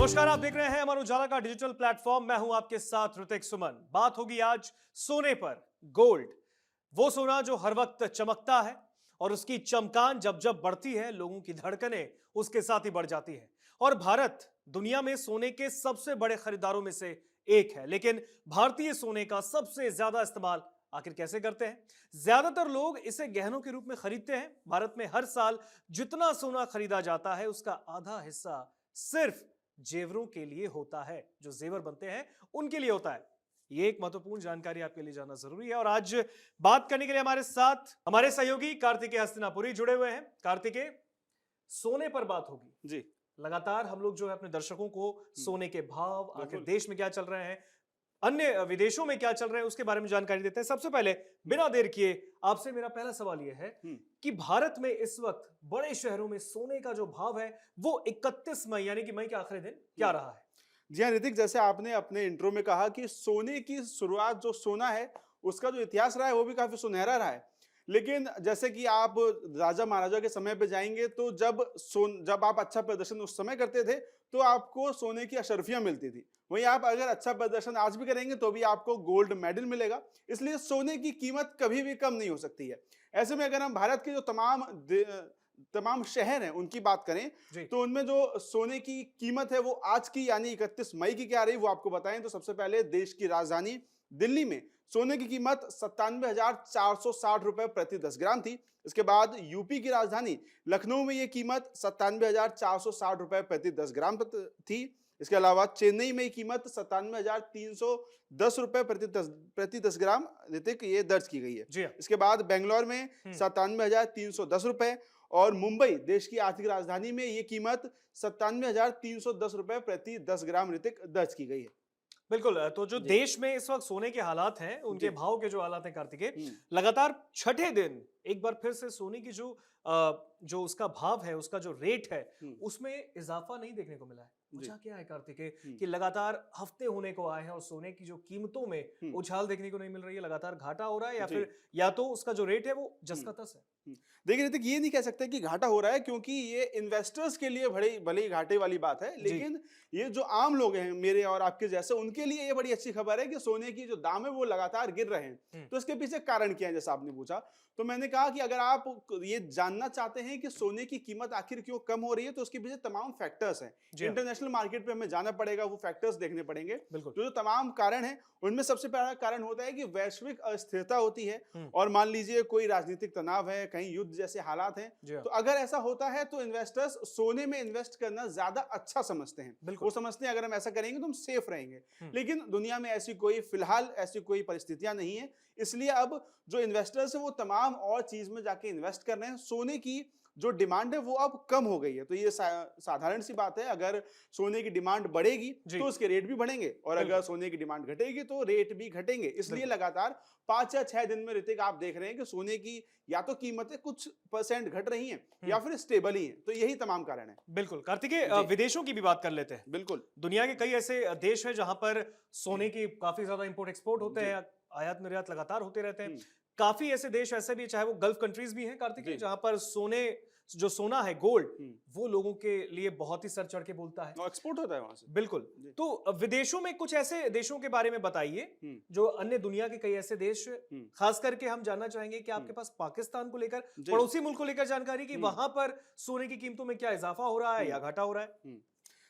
नमस्कार, आप देख रहे हैं अमर उजाला का डिजिटल प्लेटफॉर्म। मैं हूं आपके साथ ऋतिक सुमन। बात होगी आज सोने पर। गोल्ड, वो सोना जो हर वक्त चमकता है और उसकी चमकान जब जब बढ़ती है, लोगों की धड़कनें उसके साथ ही बढ़ जाती है। और भारत दुनिया में सोने के सबसे बड़े खरीदारों में से एक है। लेकिन भारतीय सोने का सबसे ज्यादा इस्तेमाल आखिर कैसे करते हैं? ज्यादातर लोग इसे गहनों के रूप में खरीदते हैं। भारत में हर साल जितना सोना खरीदा जाता है, उसका आधा हिस्सा सिर्फ जेवरों के लिए होता है। जो जेवर बनते हैं उनके लिए होता है। ये एक महत्वपूर्ण जानकारी आपके लिए जानना जरूरी है। और आज बात करने के लिए हमारे साथ हमारे सहयोगी कार्तिकेय हस्तिनापुरी जुड़े हुए हैं। कार्तिकेय, सोने पर बात होगी जी। लगातार। हम लोग जो है अपने दर्शकों को सोने के भाव, आखिर बिल्कुल। देश में क्या चल रहे हैं, अन्य विदेशों में क्या चल रहे हैं, उसके बारे में जानकारी देते हैं। सबसे पहले बिना देर किए आपसे मेरा पहला सवाल यह है कि भारत में इस वक्त बड़े शहरों में सोने का जो भाव है वो 31 मई यानी कि मई के आखिरी दिन क्या रहा है? जी हाँ ऋतिक, जैसे आपने अपने इंट्रो में कहा कि सोने की शुरुआत, जो सोना है उसका जो इतिहास रहा है वो भी काफी सुनहरा रहा है। लेकिन जैसे कि आप राजा महाराजा के समय पे जाएंगे तो जब आप अच्छा प्रदर्शन उस समय करते थे तो आपको सोने की अशर्फियां मिलती थी। वहीं आप अगर अच्छा प्रदर्शन आज भी करेंगे तो भी आपको गोल्ड मेडल मिलेगा। इसलिए सोने की कीमत कभी भी कम नहीं हो सकती है। ऐसे में अगर हम भारत के जो तमाम शहर हैं उनकी बात करें तो उनमें जो सोने की कीमत है वो आज की यानी 31 मई की क्या रही वो आपको बताएं तो सबसे पहले देश की राजधानी दिल्ली में सोने की कीमत 97,460 रुपए प्रति 10 ग्राम थी। इसके बाद यूपी की राजधानी लखनऊ में ये कीमत 97,460 रुपए प्रति 10 ग्राम थी। इसके अलावा चेन्नई में कीमत 97,310 रुपए प्रति 10 ग्राम ऋतिक ये दर्ज की गई है। इसके बाद बेंगलोर में 97,310 रुपए और मुंबई देश की आर्थिक राजधानी में ये कीमत 97,310 रुपए प्रति 10 ग्राम ऋतिक दर्ज की गई है। बिल्कुल। तो जो देश में इस वक्त सोने के हालात हैं, उनके भाव के जो हालात हैं कार्तिकेय, लगातार छठे दिन एक बार फिर से सोने की जो उसका भाव है, उसका जो रेट है, उसमें इजाफा नहीं देखने को मिला है। वजह क्या है कार्तिकेय कि लगातार हफ्ते होने को आए हैं और सोने की जो कीमतों में उछाल देखने को नहीं मिल रही है? लगातार घाटा हो रहा है या फिर या तो उसका जो रेट है वो जस का तस है? देखिए ऋतिक, ये नहीं कह सकते कि घाटा हो रहा है क्योंकि ये इन्वेस्टर्स के लिए भले ही घाटे वाली बात है, लेकिन ये जो आम लोग हैं मेरे और आपके जैसे, उनके लिए ये बड़ी अच्छी खबर है कि सोने की जो दाम है वो लगातार गिर रहे हैं। तो इसके पीछे कारण क्या है, जैसा आपने पूछा तो मैंने कहा कि अगर आप ये जानना चाहते हैं कि सोने की कीमत आखिर क्यों कम हो रही है तो उसके पीछे तमाम फैक्टर्स हैं। इंटरनेशनल मार्केट पे हमें जाना पड़ेगा, वो फैक्टर्स देखने पड़ेंगे। जो तमाम कारण है उनमें सबसे पहला कारण होता है कि वैश्विक अस्थिरता होती है और मान लीजिए कोई राजनीतिक तनाव है, कहीं युद्ध जैसे हालात हैं, तो अगर ऐसा होता है तो इन्वेस्टर्स सोने में इन्वेस्ट करना ज्यादा अच्छा समझते हैं। वो समझते हैं अगर हम ऐसा करेंगे तो हम सेफ रहेंगे। लेकिन दुनिया में फिलहाल ऐसी कोई परिस्थितियां नहीं है। इसलिए अब जो इन्वेस्टर्स है वो तमाम और चीज में जाके इन्वेस्ट कर रहे हैं। सोने की जो डिमांड है वो अब कम हो गई है। तो ये साधारण सी बात है, अगर सोने की डिमांड बढ़ेगी तो उसके रेट भी बढ़ेंगे और अगर सोने की डिमांड घटेगी तो रेट भी घटेंगे। इसलिए लगातार 5 या 6 दिन में ऋतिक आप देख रहे हैं कि सोने की या तो कीमतें कुछ % घट रही हैं या फिर स्टेबल ही हैं। तो यही तमाम कारण है। बिल्कुल कार्तिकेय, विदेशों की भी बात कर लेते हैं। बिल्कुल। दुनिया के कई ऐसे देश हैं जहां पर सोने की काफी ज्यादा इंपोर्ट एक्सपोर्ट होते हैं, आयात निर्यात लगातार होते रहते हैं। काफी ऐसे देश ऐसे भी, चाहे वो गल्फ कंट्रीज भी हैं कार्तिकेय, जहां पर सोना है, गोल्ड, वो लोगों के लिए बहुत ही सर चढ़ के बोलता है, एक्सपोर्ट होता है वहां से। बिल्कुल। तो विदेशों में कुछ ऐसे देशों के बारे में बताइए, जो अन्य दुनिया के कई ऐसे देश, खास करके हम जानना चाहेंगे कि आपके पास पाकिस्तान को लेकर, पड़ोसी मुल्क को लेकर जानकारी कि वहां पर सोने की कीमतों में क्या इजाफा हो रहा है या घाटा हो रहा है?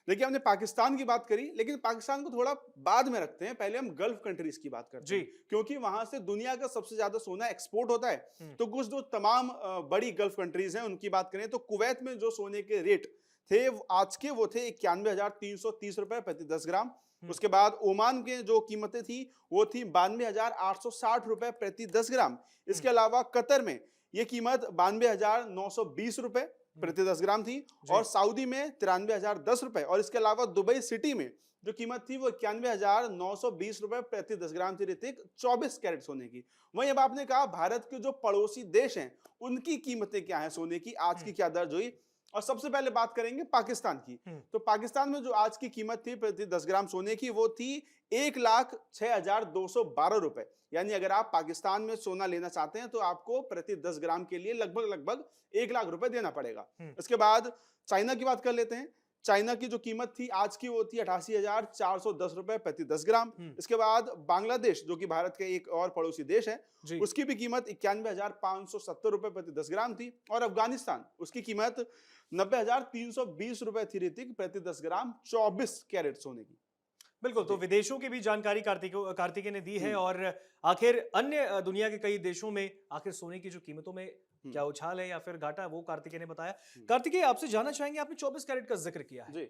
देखिए, हमने पाकिस्तान की बात करी, लेकिन पाकिस्तान को थोड़ा बाद में रखते हैं। पहले हम गल्फ कंट्रीज की बात करते हैं क्योंकि वहां से दुनिया का सबसे ज्यादा सोना एक्सपोर्ट होता है। तो कुछ जो तमाम बड़ी गल्फ कंट्रीज हैं उनकी बात करें तो कुवैत में जो सोने के रेट थे आज के वो थे 91,330 रुपए प्रति 10 ग्राम। उसके बाद ओमान के जो कीमतें थी वो थी 92,860 रुपए प्रति 10 ग्राम। इसके अलावा कतर में ये कीमत 92,920 रुपए प्रति 10 ग्राम थी और सऊदी में 93,010 रुपए। और इसके अलावा दुबई सिटी में जो कीमत थी वो 91,920 रुपए प्रति 10 ग्राम थी ऋतिक, 24 कैरेट सोने की। वहीं अब आपने कहा भारत के जो पड़ोसी देश हैं उनकी कीमतें क्या है, सोने की आज की क्या दर्ज हुई। और सबसे पहले बात करेंगे पाकिस्तान की। तो पाकिस्तान में जो आज की कीमत थी प्रति 10 ग्राम सोने की वो थी 1,06,212 रुपए। यानी अगर आप पाकिस्तान में सोना लेना चाहते हैं तो आपको प्रति 10 ग्राम के लिए लगभग 1 लाख रुपए देना पड़ेगा। इसके बाद चाइना की बात कर लेते हैं। चाइना की जो कीमत थी आज की वो थी 88,410 रुपए प्रति 10 ग्राम। इसके बाद बांग्लादेश जो कि भारत का एक और पड़ोसी देश है, उसकी भी कीमत 91,570 रुपए प्रति 10 ग्राम थी। और अफगानिस्तान, उसकी कीमत 90,320 रुपए थी ऋतिक प्रति 10 ग्राम 24 कैरेट सोने की। बिल्कुल, तो विदेशों की भी जानकारी कार्तिकेय ने दी है। और आखिर अन्य दुनिया के कई देशों में आखिर सोने की जो कीमतों में क्या उछाल है या फिर घाटा, वो कार्तिकेय ने बताया। कार्तिकेय, आपसे जानना चाहेंगे, आपने 24 कैरेट का जिक्र किया है,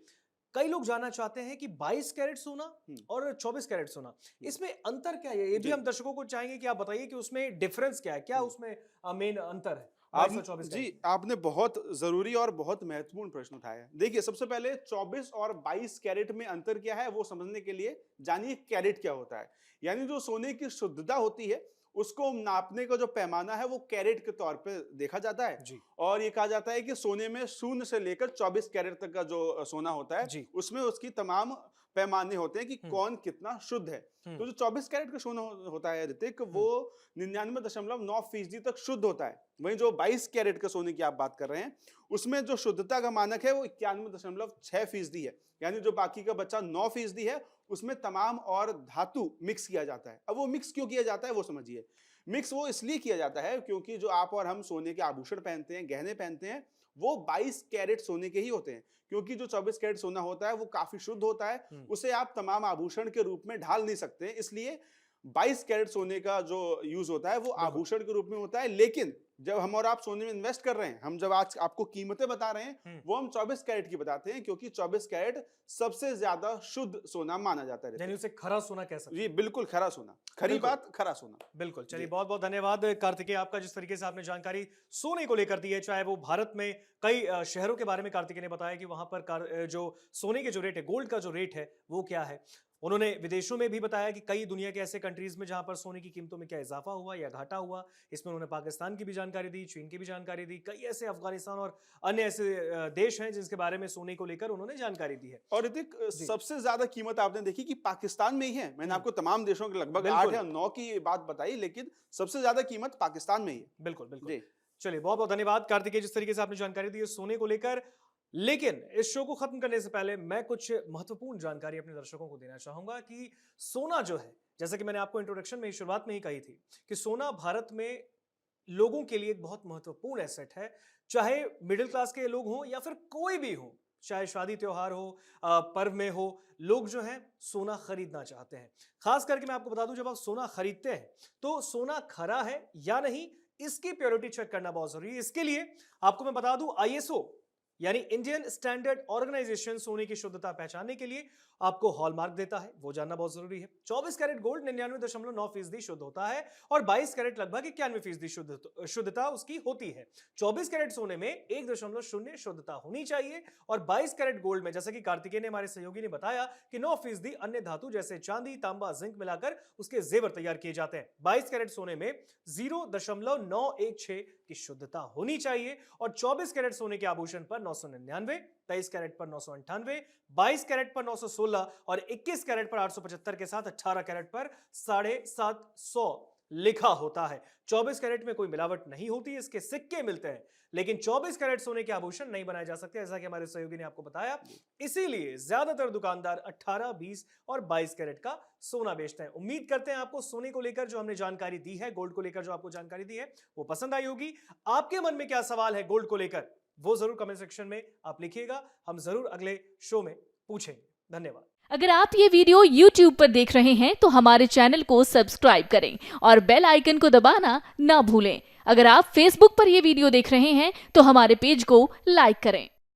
कई लोग जानना चाहते हैं कि 22 कैरेट सोना और 24 कैरेट सोना, इसमें अंतर क्या है? ये भी हम दर्शकों को चाहेंगे कि आप बताइए कि उसमें डिफरेंस क्या है, क्या उसमें मेन अंतर है? आपने बहुत जरूरी और बहुत महत्वपूर्ण प्रश्न उठाया है। देखिए, सबसे पहले 24 और 22 कैरेट में अंतर क्या है वो समझने के लिए जानिए कैरेट क्या होता है। यानी जो सोने की शुद्धता होती है उसको नापने का जो पैमाना है वो कैरेट के तौर पे देखा जाता है। और ये कहा जाता है कि सोने में 0 से लेकर 24 कैरेट तक का जो सोना होता है उसमें उसकी तमाम पैमाने होते हैं कि कौन कितना शुद्ध है। तो जो 24 कैरेट का सोना होता है ऋतिक, वो 99.9% तक शुद्ध होता है। वहीं जो 22 कैरेट के सोने की आप बात कर रहे हैं उसमें जो शुद्धता का मानक है वो 91.6% है। यानी जो बाकी का बच्चा 9% है उसमें तमाम और धातु मिक्स किया जाता है। अब वो मिक्स क्यों किया जाता है वो समझिए। मिक्स वो इसलिए किया जाता है क्योंकि जो आप और हम सोने के आभूषण पहनते हैं, गहने पहनते हैं, वो 22 कैरेट सोने के ही होते हैं। क्योंकि जो 24 कैरेट सोना होता है वो काफी शुद्ध होता है, उसे आप तमाम आभूषण के रूप में ढाल नहीं सकते, इसलिए 22 कैरेट सोने का जो यूज होता है वो आभूषण के रूप में होता है। लेकिन जब हम और आप सोने में इन्वेस्ट कर रहे हैं, हम जब आज आपको कीमतें बता रहे हैं वो हम 24 कैरेट की बताते हैं, क्योंकि 24 कैरेट सबसे ज्यादा शुद्ध सोना माना जाता है। यानी उसे खरा सोना कह सकते हैं। जी बिल्कुल, खरा सोना, खरी बात, खरा सोना। बिल्कुल। चलिए, बहुत बहुत धन्यवाद कार्तिकेय आपका, जिस तरीके से आपने जानकारी सोने को लेकर दी है। चाहे वो भारत में कई शहरों के बारे में कार्तिकेय ने बताया कि वहां पर जो सोने के जो रेट है, गोल्ड का जो रेट है वो क्या है। उन्होंने विदेशों में भी बताया कि कई दुनिया के ऐसे कंट्रीज में जहां पर सोने की कीमतों में क्या इजाफा हुआ या घाटा हुआ। इसमें उन्होंने पाकिस्तान की भी जानकारी दी, चीन की भी जानकारी दी, कई ऐसे अफगानिस्तान और अन्य ऐसे देश हैं जिसके बारे में सोने को लेकर उन्होंने जानकारी दी है। और ऋतिक, सबसे ज्यादा कीमत आपने देखी कि पाकिस्तान में ही है। मैंने आपको तमाम देशों के लगभग 8 या 9 की बात बताई, लेकिन सबसे ज्यादा कीमत पाकिस्तान में ही है। बिल्कुल बिल्कुल। चलिए, बहुत बहुत धन्यवाद कार्तिकेय, जिस तरीके से आपने जानकारी दी है सोने को लेकर। लेकिन इस शो को खत्म करने से पहले मैं कुछ महत्वपूर्ण जानकारी अपने दर्शकों को देना चाहूंगा कि सोना जो है, जैसा कि मैंने आपको इंट्रोडक्शन में शुरुआत में ही कही थी कि सोना भारत में लोगों के लिए एक बहुत महत्वपूर्ण एसेट है। चाहे मिडिल क्लास के लोग हों या फिर कोई भी हो, चाहे शादी त्योहार हो, पर्व में हो, लोग जो है सोना खरीदना चाहते हैं। खास करके मैं आपको बता दूं, जब आप सोना खरीदते हैं तो सोना खरा है या नहीं, इसकी प्योरिटी चेक करना बहुत जरूरी है। इसके लिए आपको मैं बता दूं, ISO यानी इंडियन स्टैंडर्ड ऑर्गेनाइजेशन सोने की शुद्धता पहचानने के लिए आपको हॉलमार्क देता है, वो जानना बहुत जरूरी है। 24 कैरेट गोल्ड 99.9% शुद्ध होता है और 22 कैरेट लगभग 91% शुद्धता उसकी होती है। 24 कैरेट सोने में 1.0 शुद्धता होनी चाहिए और 22 कैरेट गोल्ड में, जैसा कि कार्तिकेय ने, हमारे सहयोगी ने बताया, कि 9% अन्य धातु जैसे चांदी, तांबा, जिंक मिलाकर उसके जेवर तैयार किए जाते हैं। 22 कैरेट सोने में 0.916 की शुद्धता होनी चाहिए और 24 कैरेट सोने के आभूषण पर 999, 23 कैरेट पर 998, 22 कैरेट पर 916 और 21 कैरेट पर 875 के साथ 18 कैरेट पर 750 लिखा होता है। 24 कैरेट में कोई मिलावट नहीं होती, इसके सिक्के मिलते हैं, लेकिन 24 कैरेट सोने के आभूषण नहीं बनाए जा सकते, ऐसा कि हमारे सहयोगी ने आपको बताया। इसीलिए ज्यादातर दुकानदार 18, 20 और 22 कैरेट का सोना बेचते हैं। उम्मीद करते हैं आपको सोने को लेकर जो हमने जानकारी दी है, गोल्ड को लेकर जो आपको जानकारी दी है, वो पसंद आई होगी। आपके मन में क्या सवाल है गोल्ड को लेकर, वो जरूर कमेंट सेक्शन में आप लिखिएगा, हम जरूर अगले शो में पूछेंगे। धन्यवाद। अगर आप ये वीडियो YouTube पर देख रहे हैं तो हमारे चैनल को सब्सक्राइब करें और बेल आइकन को दबाना ना भूलें। अगर आप Facebook पर ये वीडियो देख रहे हैं तो हमारे पेज को लाइक करें।